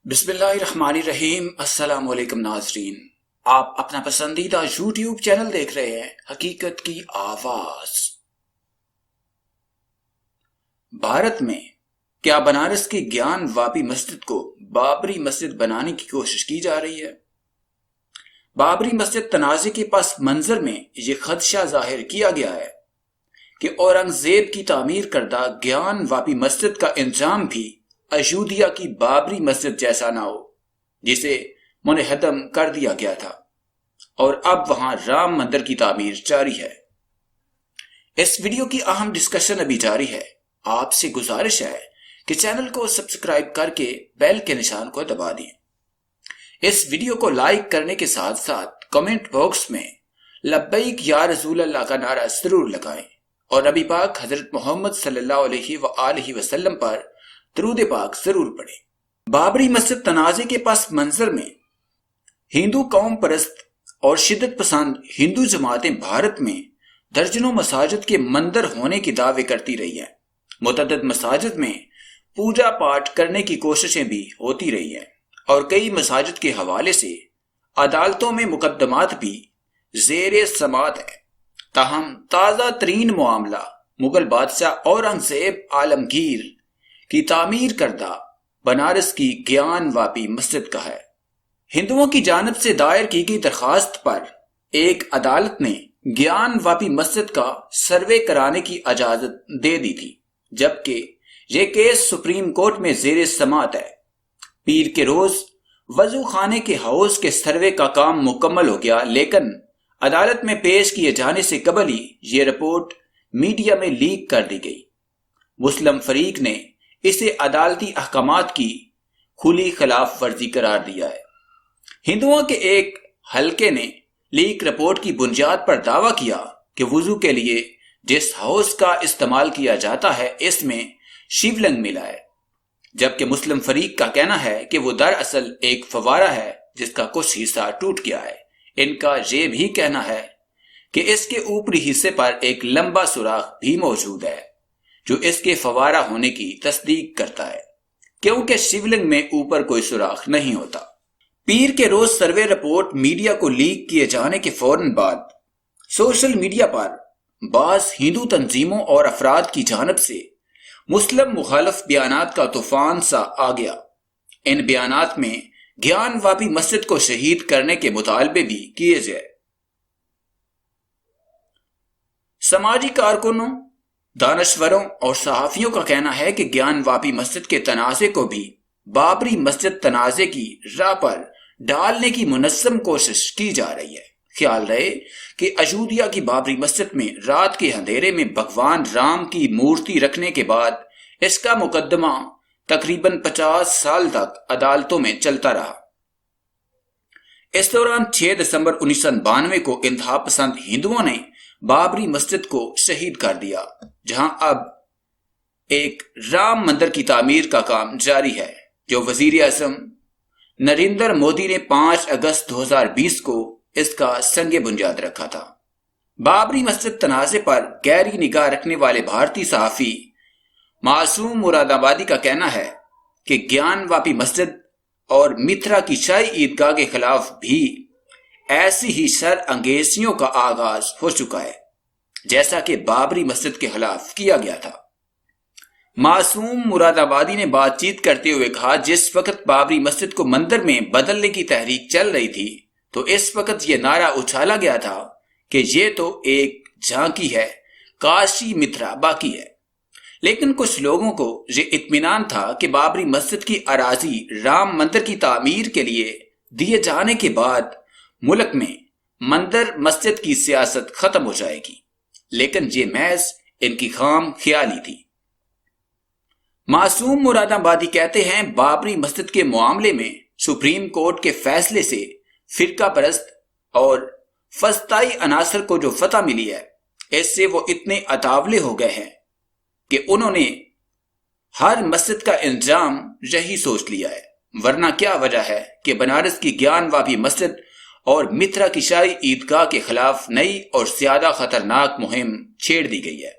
بسم اللہ الرحمن الرحیم۔ السلام علیکم ناظرین، آپ اپنا پسندیدہ یوٹیوب چینل دیکھ رہے ہیں حقیقت کی آواز۔ بھارت میں کیا بنارس کی گیان واپی مسجد کو بابری مسجد بنانے کی کوشش کی جا رہی ہے؟ بابری مسجد تنازع کے پس منظر میں یہ خدشہ ظاہر کیا گیا ہے کہ اورنگزیب کی تعمیر کردہ گیان واپی مسجد کا انجام بھی ایودھیا کی بابری مسجد جیسا نہ ہو جسے منہدم کر دیا گیا تھا، اور اب وہاں رام مندر کی تعمیر جاری ہے۔ اس ویڈیو کی اہم ڈسکشن ابھی جاری ہے۔ آپ سے گزارش ہے کہ چینل کو سبسکرائب کر کے بیل کے نشان کو دبا دیں۔ اس ویڈیو کو لائک کرنے کے ساتھ ساتھ کمنٹ باکس میں لبیک یا رسول اللہ کا نعرہ ضرور لگائیں اور نبی پاک حضرت محمد صلی اللہ علیہ وآلہ وسلم پر درود پاک ضرور پڑھیں۔ بابری مسجد تنازع کے پس منظر میں ہندو قوم پرست اور شدت پسند ہندو جماعتیں بھارت میں درجنوں مساجد کے مندر ہونے کی دعوے کرتی رہی ہیں۔ متعدد مساجد میں پوجا پاٹ کرنے کی کوششیں بھی ہوتی رہی ہیں اور کئی مساجد کے حوالے سے عدالتوں میں مقدمات بھی زیر سماعت ہیں۔ تاہم تازہ ترین معاملہ مغل بادشاہ اورنگزیب عالمگیر کی تعمیر کردہ بنارس کی گیان واپی مسجد کا ہے۔ ہندوؤں کی جانب سے دائر کی گئی درخواست پر ایک عدالت نے گیان واپی مسجد کا سروے کرانے کی اجازت دے دی تھی، جبکہ یہ کیس سپریم کورٹ میں زیر سماعت ہے۔ پیر کے روز وضو خانے کے حوض کے سروے کا کام مکمل ہو گیا، لیکن عدالت میں پیش کیے جانے سے قبل ہی یہ رپورٹ میڈیا میں لیک کر دی گئی۔ مسلم فریق نے اسے عدالتی احکامات کی کھلی خلاف ورزی قرار دیا ہے۔ ہندوؤں کے ایک حلقے نے لیک رپورٹ کی بنیاد پر دعویٰ کیا کہ وضو کے لیے جس حوض کا استعمال کیا جاتا ہے اس میں شیو لنگ ملا ہے، جبکہ مسلم فریق کا کہنا ہے کہ وہ دراصل ایک فوارہ ہے جس کا کچھ حصہ ٹوٹ گیا ہے۔ ان کا یہ بھی کہنا ہے کہ اس کے اوپری حصے پر ایک لمبا سوراخ بھی موجود ہے جو اس کے فوارہ ہونے کی تصدیق کرتا ہے، کیونکہ شیولنگ میں اوپر کوئی سوراخ نہیں ہوتا۔ پیر کے روز سروے رپورٹ میڈیا کو لیک کیے جانے کے فوراً بعد سوشل میڈیا پر بعض ہندو تنظیموں اور افراد کی جانب سے مسلم مخالف بیانات کا طوفان سا آ گیا۔ ان بیانات میں گیان واپی مسجد کو شہید کرنے کے مطالبے بھی کیے گئے۔ سماجی کارکنوں، دانشوروں اور صحافیوں کا کہنا ہے کہ گیان واپی مسجد کے تنازع کو بھی بابری مسجد تنازع کی راہ پر ڈالنے کی منظم کوشش کی جا رہی ہے۔ خیال رہے کہ ایودھیا کی بابری مسجد میں رات کے اندھیرے میں بھگوان رام کی مورتی رکھنے کے بعد اس کا مقدمہ تقریباً 50 سال تک عدالتوں میں چلتا رہا۔ اس دوران 6 دسمبر 1992 کو انتہا پسند ہندوؤں نے بابری مسجد کو شہید کر دیا، جہاں اب ایک رام مندر کی تعمیر کا کام جاری ہے، جو وزیر اعظم نریندر مودی نے 5 اگست 2020 کو اس کا سنگ بنیاد رکھا تھا۔ بابری مسجد تنازع پر گہری نگاہ رکھنے والے بھارتی صحافی معصوم مراد آبادی کا کہنا ہے کہ گیان واپی مسجد اور متھرا کی شاہی عیدگاہ کے خلاف بھی ایسی ہی شر انگیزیوں کا آغاز ہو چکا ہے جیسا کہ بابری مسجد کے خلاف کیا گیا تھا۔ معصوم مراد آبادی نے بات چیت کرتے ہوئے کہا، جس وقت بابری مسجد کو مندر میں بدلنے کی تحریک چل رہی تھی تو اس وقت یہ نعرہ اچھالا گیا تھا کہ یہ تو ایک جھانکی ہے، کاشی متھرا باقی ہے۔ لیکن کچھ لوگوں کو یہ اطمینان تھا کہ بابری مسجد کی اراضی رام مندر کی تعمیر کے لیے دیے جانے کے بعد ملک میں مندر مسجد کی سیاست ختم ہو جائے گی، لیکن یہ محض ان کی خام خیالی تھی۔ معصوم مراد آبادی کہتے ہیں، بابری مسجد کے معاملے میں سپریم کورٹ کے فیصلے سے فرقہ پرست اور فسطائی عناصر کو جو فتح ملی ہے، اس سے وہ اتنے اتاولے ہو گئے ہیں کہ انہوں نے ہر مسجد کا انجام یہی سوچ لیا ہے، ورنہ کیا وجہ ہے کہ بنارس کی گیان واپی مسجد اور متھرا کی شاہی عیدگاہ کے خلاف نئی اور زیادہ خطرناک مہم چھیڑ دی گئی ہے۔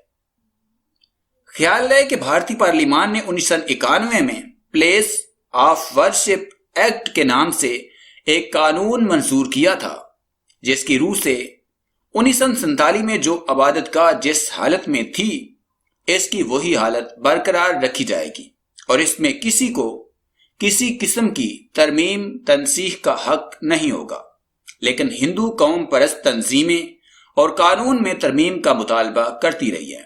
خیال ہے کہ بھارتی پارلیمان نے 1991 میں پلیس آف ورشپ ایکٹ کے نام سے ایک قانون منظور کیا تھا، جس کی روح سے 1947 میں جو عبادت گاہ جس حالت میں تھی اس کی وہی حالت برقرار رکھی جائے گی، اور اس میں کسی کو کسی قسم کی ترمیم تنسیخ کا حق نہیں ہوگا، لیکن ہندو قوم پرست تنظیمیں اور قانون میں ترمیم کا مطالبہ کرتی رہی ہیں۔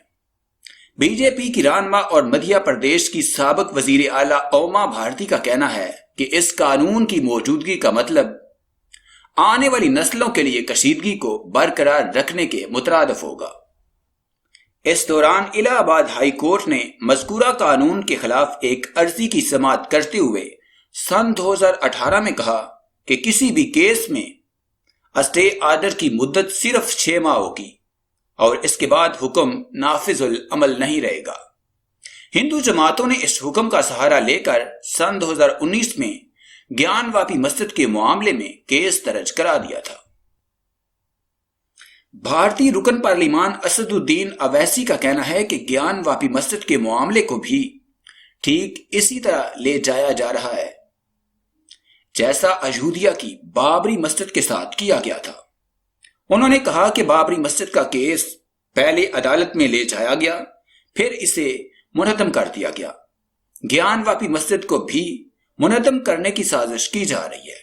بی جے پی کی رہنما اور مدھیہ پردیش کی سابق وزیر اعلیٰ اوما بھارتی کا کہنا ہے کہ اس قانون کی موجودگی کا مطلب آنے والی نسلوں کے لیے کشیدگی کو برقرار رکھنے کے مترادف ہوگا۔ اس دوران الہ آباد ہائی کورٹ نے مذکورہ قانون کے خلاف ایک عرضی کی سماعت کرتے ہوئے سن 2018 میں کہا کہ کسی بھی کیس میں اسٹے آرڈر کی مدت صرف 6 ماہ ہوگی اور اس کے بعد حکم نافذ العمل نہیں رہے گا۔ ہندو جماعتوں نے اس حکم کا سہارا لے کر سن 2019 میں گیان واپی مسجد کے معاملے میں کیس درج کرا دیا تھا۔ بھارتی رکن پارلیمان اسد الدین اویسی کا کہنا ہے کہ گیان واپی مسجد کے معاملے کو بھی ٹھیک اسی طرح لے جایا جا رہا ہے جیسا ایودھیا کی بابری مسجد کے ساتھ کیا گیا تھا۔ انہوں نے کہا کہ بابری مسجد کا کیس پہلے عدالت میں لے جایا گیا، پھر اسے منہدم کر دیا گیا۔ گیان واپی مسجد کو بھی منہدم کرنے کی سازش کی جا رہی ہے۔